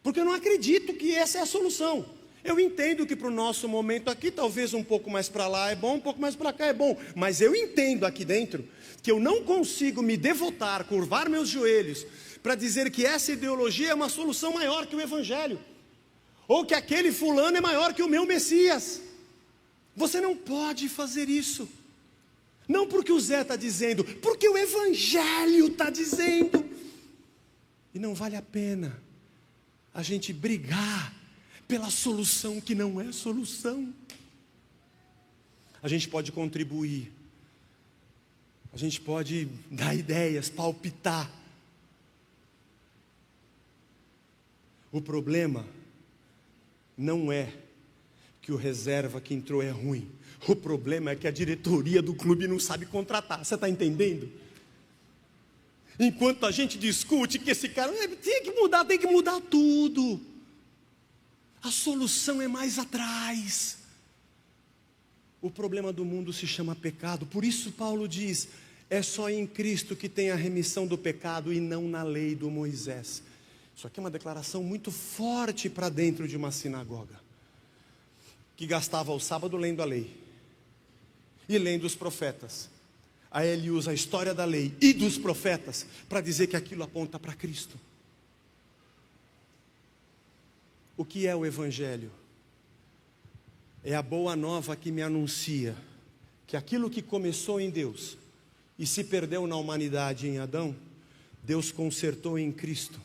Porque eu não acredito que essa é a solução. Eu entendo que para o nosso momento aqui, talvez um pouco mais para lá é bom, um pouco mais para cá é bom. Mas eu entendo aqui dentro que eu não consigo me devotar, curvar meus joelhos, para dizer que essa ideologia é uma solução maior que o evangelho. Ou que aquele fulano é maior que o meu Messias. Você não pode fazer isso. Não porque o Zé está dizendo, porque o evangelho está dizendo. E não vale a pena a gente brigar pela solução que não é solução. A gente pode contribuir, a gente pode dar ideias, palpitar. O problema não é que o reserva que entrou é ruim. O problema é que a diretoria do clube não sabe contratar. Você está entendendo? Enquanto a gente discute que esse cara tem que mudar tudo. A solução é mais atrás. O problema do mundo se chama pecado. Por isso Paulo diz, é só em Cristo que tem a remissão do pecado e não na lei do Moisés. Isso aqui é uma declaração muito forte para dentro de uma sinagoga, que gastava o sábado lendo a lei e lendo os profetas. Aí ele usa a história da lei e dos profetas para dizer que aquilo aponta para Cristo. O que é o evangelho? É a boa nova que me anuncia que aquilo que começou em Deus e se perdeu na humanidade em Adão, Deus consertou em Cristo.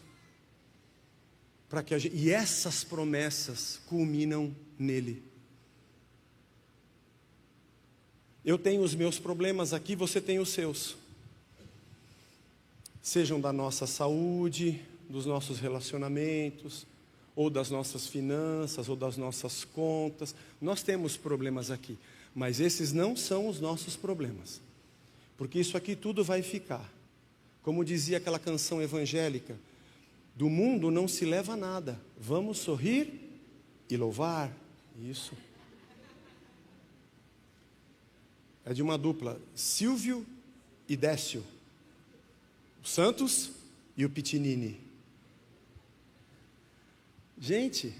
E essas promessas culminam nele. Eu tenho os meus problemas aqui, você tem os seus. Sejam da nossa saúde, dos nossos relacionamentos, ou das nossas finanças, ou das nossas contas. Nós temos problemas aqui, mas esses não são os nossos problemas. Porque isso aqui tudo vai ficar. Como dizia aquela canção evangélica, do mundo não se leva nada, vamos sorrir e louvar. Isso. É de uma dupla, Silvio e Décio, o Santos e o Pitinini. Gente,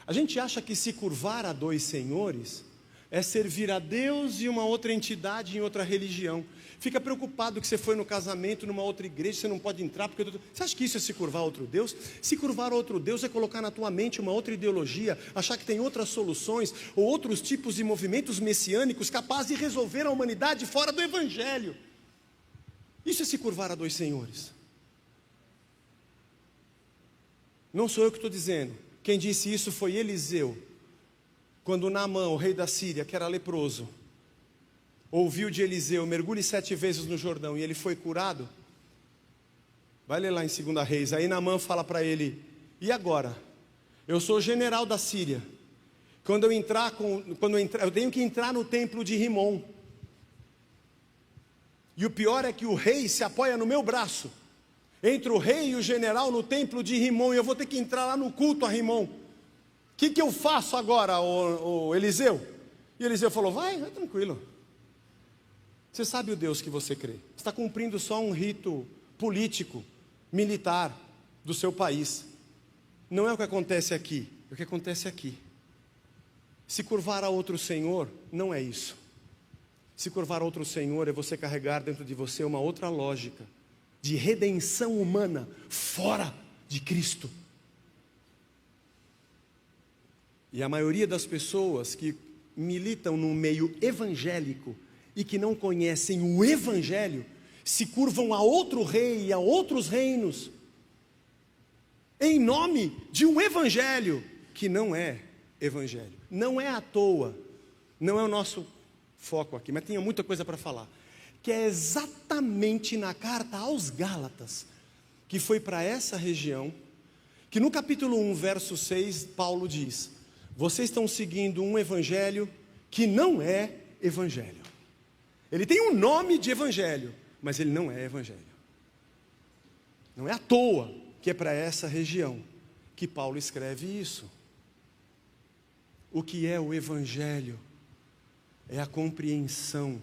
a gente acha que se curvar a dois senhores é servir a Deus e uma outra entidade em outra religião. Fica preocupado que você foi no casamento numa outra igreja, você não pode entrar porque... Você acha que isso é se curvar a outro Deus? Se curvar a outro Deus é colocar na tua mente uma outra ideologia, achar que tem outras soluções ou outros tipos de movimentos messiânicos capazes de resolver a humanidade fora do evangelho. Isso é se curvar a dois senhores. Não sou eu que estou dizendo. Quem disse isso foi Eliseu. Quando Naamã, o rei da Síria, que era leproso, ouviu de Eliseu, mergulhe 7 vezes no Jordão, e ele foi curado. Vai ler lá em 2 Reis. Aí Naamã fala para ele, e agora? Eu sou general da Síria. Quando eu tenho que entrar no templo de Rimon. E o pior é que o rei se apoia no meu braço. Entre o rei e o general no templo de Rimon, e eu vou ter que entrar lá no culto a Rimon. O que eu faço agora, o Eliseu? E Eliseu falou, vai tranquilo. Você sabe o Deus que você crê. Você está cumprindo só um rito político, militar do seu país. Não é o que acontece aqui, é o que acontece aqui. Se curvar a outro senhor, não é isso. Se curvar a outro senhor é você carregar dentro de você uma outra lógica de redenção humana fora de Cristo. E a maioria das pessoas que militam no meio evangélico e que não conhecem o evangelho, se curvam a outro rei e a outros reinos, em nome de um evangelho que não é evangelho. Não é à toa, não é o nosso foco aqui, mas tinha muita coisa para falar, que é exatamente na carta aos Gálatas, que foi para essa região, que no capítulo 1, verso 6, Paulo diz, vocês estão seguindo um evangelho que não é evangelho. Ele tem um nome de evangelho, mas ele não é evangelho. Não é à toa que é para essa região que Paulo escreve isso. O que é o evangelho? É a compreensão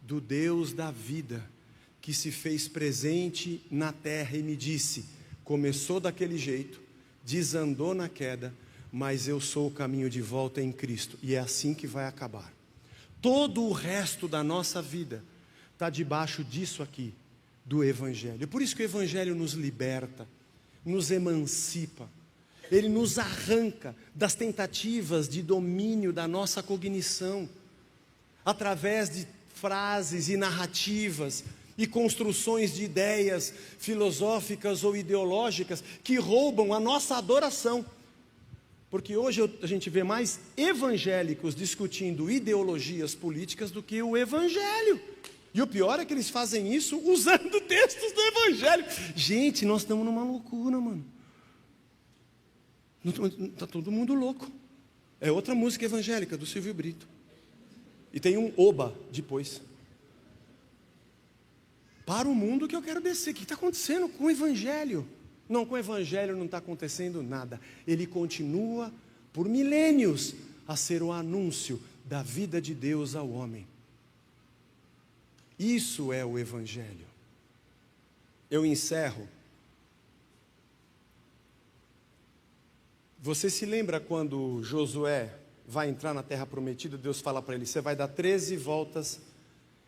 do Deus da vida, que se fez presente na terra e me disse, começou daquele jeito, desandou na queda, mas eu sou o caminho de volta em Cristo, e é assim que vai acabar. Todo o resto da nossa vida está debaixo disso aqui, do evangelho. Por isso que o evangelho nos liberta, nos emancipa, ele nos arranca das tentativas de domínio da nossa cognição, através de frases e narrativas e construções de ideias filosóficas ou ideológicas que roubam a nossa adoração. Porque hoje a gente vê mais evangélicos discutindo ideologias políticas do que o evangelho. E o pior é que eles fazem isso usando textos do evangelho. Gente, nós estamos numa loucura, mano. Está todo mundo louco. É outra música evangélica do Silvio Brito. E tem um oba depois. Para o mundo que eu quero descer. O que está acontecendo com o evangelho? Não, com o evangelho não está acontecendo nada. Ele continua por milênios a ser o anúncio da vida de Deus ao homem. Isso é o evangelho. Eu encerro. Você se lembra quando Josué vai entrar na terra prometida, Deus fala para ele, você vai dar 13 voltas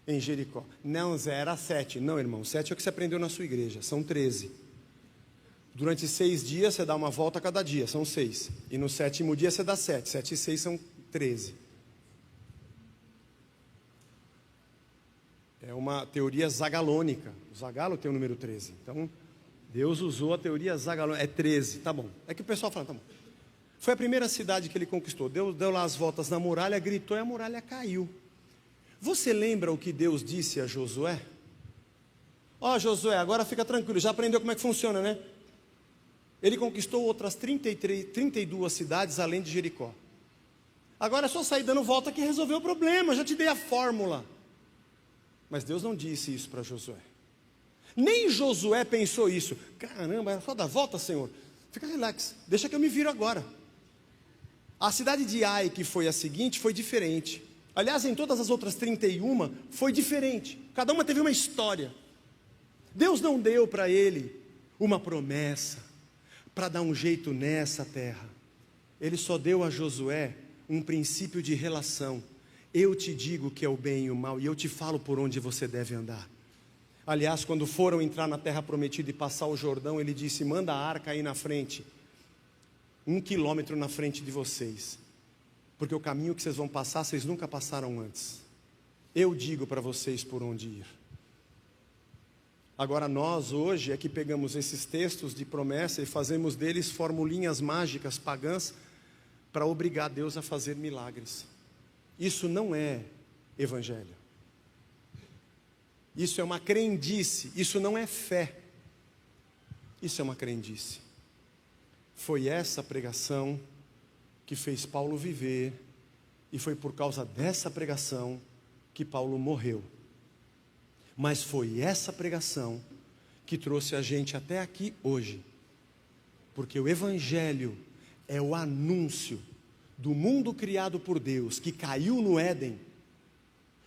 em Jericó. Não, Zé, era 7. Não, irmão, 7 é o que você aprendeu na sua igreja, são 13. Durante 6 dias você dá uma volta a cada dia, são 6. E no 7º dia você dá 7. 7 e 6 são 13. É uma teoria zagalônica. O Zagalo tem o número 13. Então, Deus usou a teoria zagalônica. É 13, tá bom. É que o pessoal fala, tá bom. Foi a primeira cidade que ele conquistou. Deu lá as voltas na muralha, gritou e a muralha caiu. Você lembra o que Deus disse a Josué? Ó, Josué, agora fica tranquilo, já aprendeu como é que funciona, né? Ele conquistou outras 32 cidades além de Jericó. Agora é só sair dando volta que resolveu o problema, já te dei a fórmula. Mas Deus não disse isso para Josué. Nem Josué pensou isso. Caramba, era só dar volta, Senhor. Fica relax, deixa que eu me viro agora. A cidade de Ai, que foi a seguinte, foi diferente. Aliás, em todas as outras 31, foi diferente. Cada uma teve uma história. Deus não deu para ele uma promessa para dar um jeito nessa terra. Ele só deu a Josué um princípio de relação. Eu te digo que é o bem e o mal, e eu te falo por onde você deve andar. Aliás, quando foram entrar na terra prometida e passar o Jordão, ele disse, manda a arca aí na frente, 1 quilômetro na frente de vocês, porque o caminho que vocês vão passar, vocês nunca passaram antes. Eu digo para vocês por onde ir. Agora nós hoje é que pegamos esses textos de promessa e fazemos deles formulinhas mágicas pagãs para obrigar Deus a fazer milagres. Isso não é evangelho. Isso é uma crendice, isso não é fé. Isso é uma crendice. Foi essa pregação que fez Paulo viver, e foi por causa dessa pregação que Paulo morreu. Mas foi essa pregação que trouxe a gente até aqui hoje, porque o Evangelho é o anúncio do mundo criado por Deus, que caiu no Éden,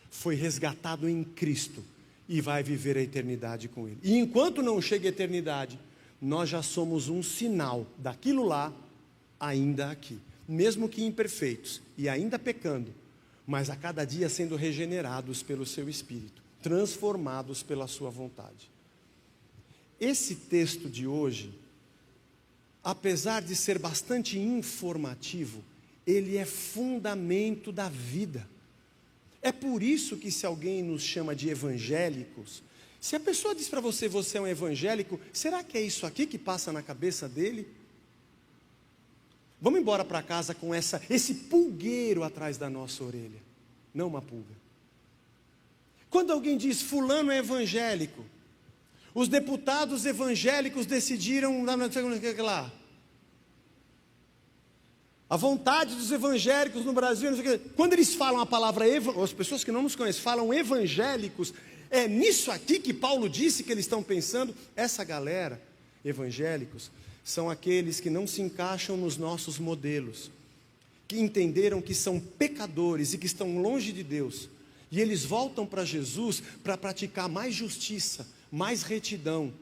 foi resgatado em Cristo e vai viver a eternidade com Ele. E enquanto não chega a eternidade, nós já somos um sinal daquilo lá, ainda aqui. Mesmo que imperfeitos e ainda pecando, mas a cada dia sendo regenerados pelo seu Espírito, transformados pela sua vontade. Esse texto de hoje, apesar de ser bastante informativo, ele é fundamento da vida. É por isso que, se alguém nos chama de evangélicos, se a pessoa diz para você, você é um evangélico, será que é isso aqui que passa na cabeça dele? Vamos embora para casa com esse pulgueiro atrás da nossa orelha, não uma pulga. Quando alguém diz fulano é evangélico, os deputados evangélicos decidiram lá. A vontade dos evangélicos no Brasil, não sei o que. Quando eles falam a palavra as pessoas que não nos conhecem falam evangélicos, é nisso aqui que Paulo disse que eles estão pensando. Essa galera, evangélicos, são aqueles que não se encaixam nos nossos modelos, que entenderam que são pecadores e que estão longe de Deus, e eles voltam para Jesus para praticar mais justiça, mais retidão,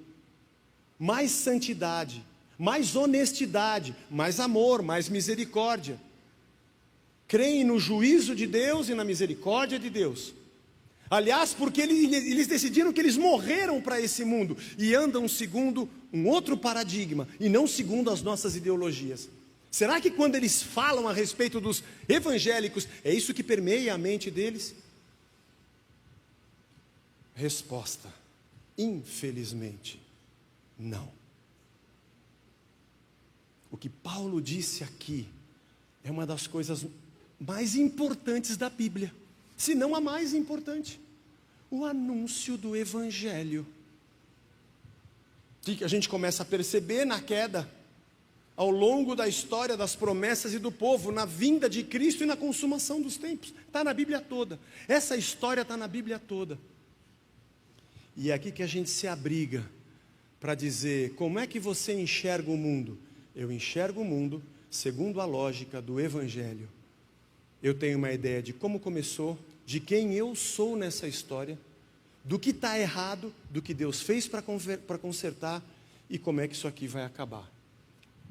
mais santidade, mais honestidade, mais amor, mais misericórdia. Creem no juízo de Deus e na misericórdia de Deus. Aliás, porque eles decidiram que eles morreram para esse mundo e andam segundo um outro paradigma e não segundo as nossas ideologias. Será que quando eles falam a respeito dos evangélicos, é isso que permeia a mente deles? Resposta: infelizmente, não. O que Paulo disse aqui é uma das coisas mais importantes da Bíblia, se não a mais importante: o anúncio do Evangelho. Que a gente começa a perceber na queda, ao longo da história das promessas e do povo, na vinda de Cristo e na consumação dos tempos. Está na Bíblia toda. Essa história está na Bíblia toda. E é aqui que a gente se abriga para dizer: como é que você enxerga o mundo? Eu enxergo o mundo segundo a lógica do Evangelho. Eu tenho uma ideia de como começou, de quem eu sou nessa história, do que está errado, do que Deus fez para consertar e como é que isso aqui vai acabar.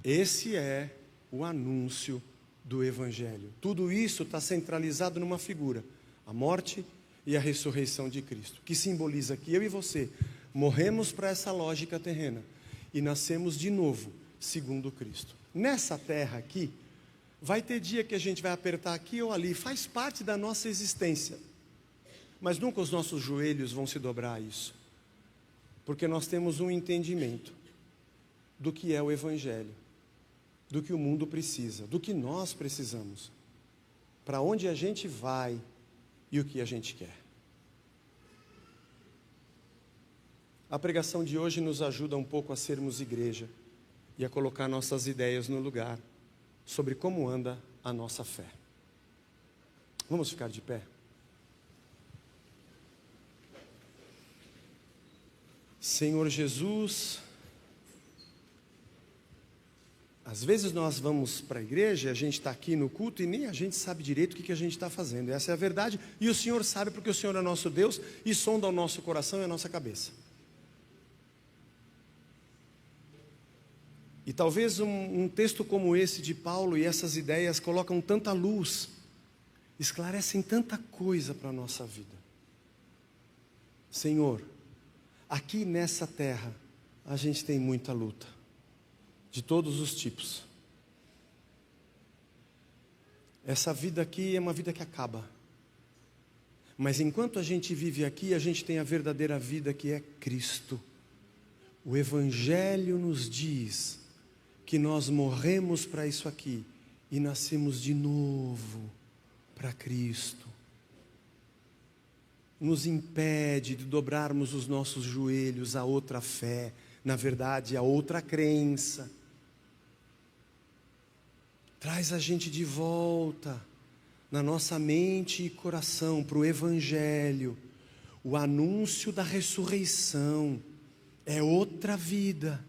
Esse é o anúncio do Evangelho. Tudo isso está centralizado numa figura: a morte e a ressurreição de Cristo, que simboliza que eu e você morremos para essa lógica terrena e nascemos de novo, segundo Cristo. Nessa terra aqui, vai ter dia que a gente vai apertar aqui ou ali, faz parte da nossa existência, mas nunca os nossos joelhos vão se dobrar a isso, porque nós temos um entendimento do que é o Evangelho, do que o mundo precisa, do que nós precisamos, para onde a gente vai e o que a gente quer. A pregação de hoje nos ajuda um pouco a sermos igreja e a colocar nossas ideias no lugar sobre como anda a nossa fé. Vamos ficar de pé? Senhor Jesus, às vezes nós vamos para a igreja, a gente está aqui no culto e nem a gente sabe direito o que a gente está fazendo. Essa é a verdade, e o Senhor sabe, porque o Senhor é nosso Deus e sonda o nosso coração e a nossa cabeça. E talvez um texto como esse de Paulo e essas ideias colocam tanta luz, esclarecem tanta coisa para a nossa vida. Senhor, aqui nessa terra a gente tem muita luta, de todos os tipos. Essa vida aqui é uma vida que acaba, mas enquanto a gente vive aqui, a gente tem a verdadeira vida, que é Cristo. O Evangelho nos diz que nós morremos para isso aqui e nascemos de novo para Cristo. Nos impede de dobrarmos os nossos joelhos a outra fé, na verdade a outra crença. Traz a gente de volta na nossa mente e coração para o Evangelho, o anúncio da ressurreição. É outra vida.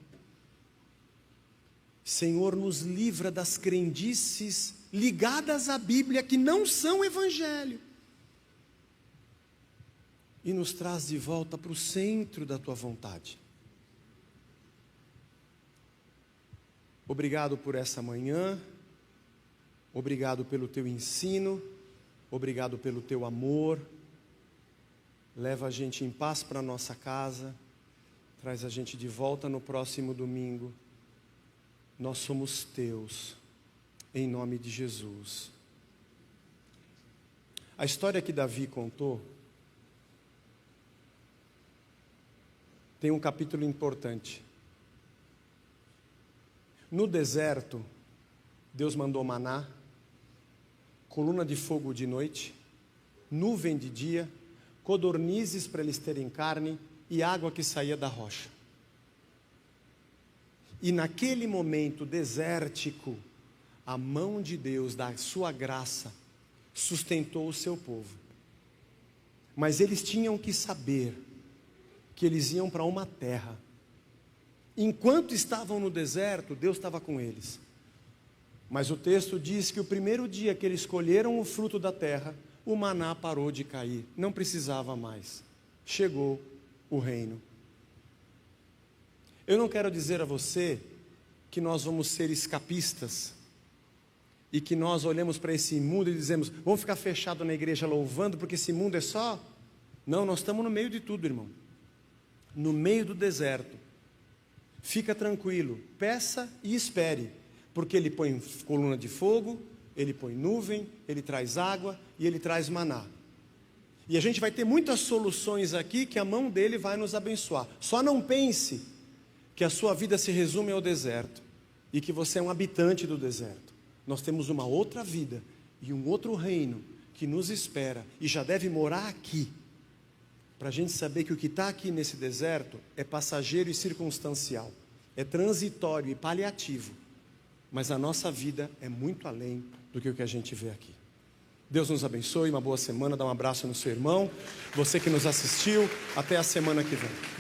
Senhor, nos livra das crendices ligadas à Bíblia que não são Evangelho. E nos traz de volta para o centro da Tua vontade. Obrigado por essa manhã. Obrigado pelo Teu ensino. Obrigado pelo Teu amor. Leva a gente em paz para a nossa casa. Traz a gente de volta no próximo domingo. Nós somos Teus, em nome de Jesus. A história que Davi contou tem um capítulo importante. No deserto, Deus mandou maná, coluna de fogo de noite, nuvem de dia, codornizes para eles terem carne e água que saía da rocha. E naquele momento desértico, a mão de Deus, da sua graça, sustentou o seu povo. Mas eles tinham que saber que eles iam para uma terra. Enquanto estavam no deserto, Deus estava com eles. Mas o texto diz que o primeiro dia que eles colheram o fruto da terra, o maná parou de cair, não precisava mais. Chegou o reino. Eu não quero dizer a você que nós vamos ser escapistas e que nós olhamos para esse mundo e dizemos, vamos ficar fechados na igreja louvando porque esse mundo é só... Não, nós estamos no meio de tudo, irmão. No meio do deserto. Fica tranquilo, peça e espere, porque Ele põe coluna de fogo, Ele põe nuvem, Ele traz água e Ele traz maná. E a gente vai ter muitas soluções aqui que a mão dEle vai nos abençoar. Só não pense que a sua vida se resume ao deserto e que você é um habitante do deserto. Nós temos uma outra vida e um outro reino que nos espera e já deve morar aqui, para a gente saber que o que está aqui nesse deserto é passageiro e circunstancial, é transitório e paliativo, mas a nossa vida é muito além do que o que a gente vê aqui. Deus nos abençoe, uma boa semana, dá um abraço no seu irmão, você que nos assistiu, até a semana que vem.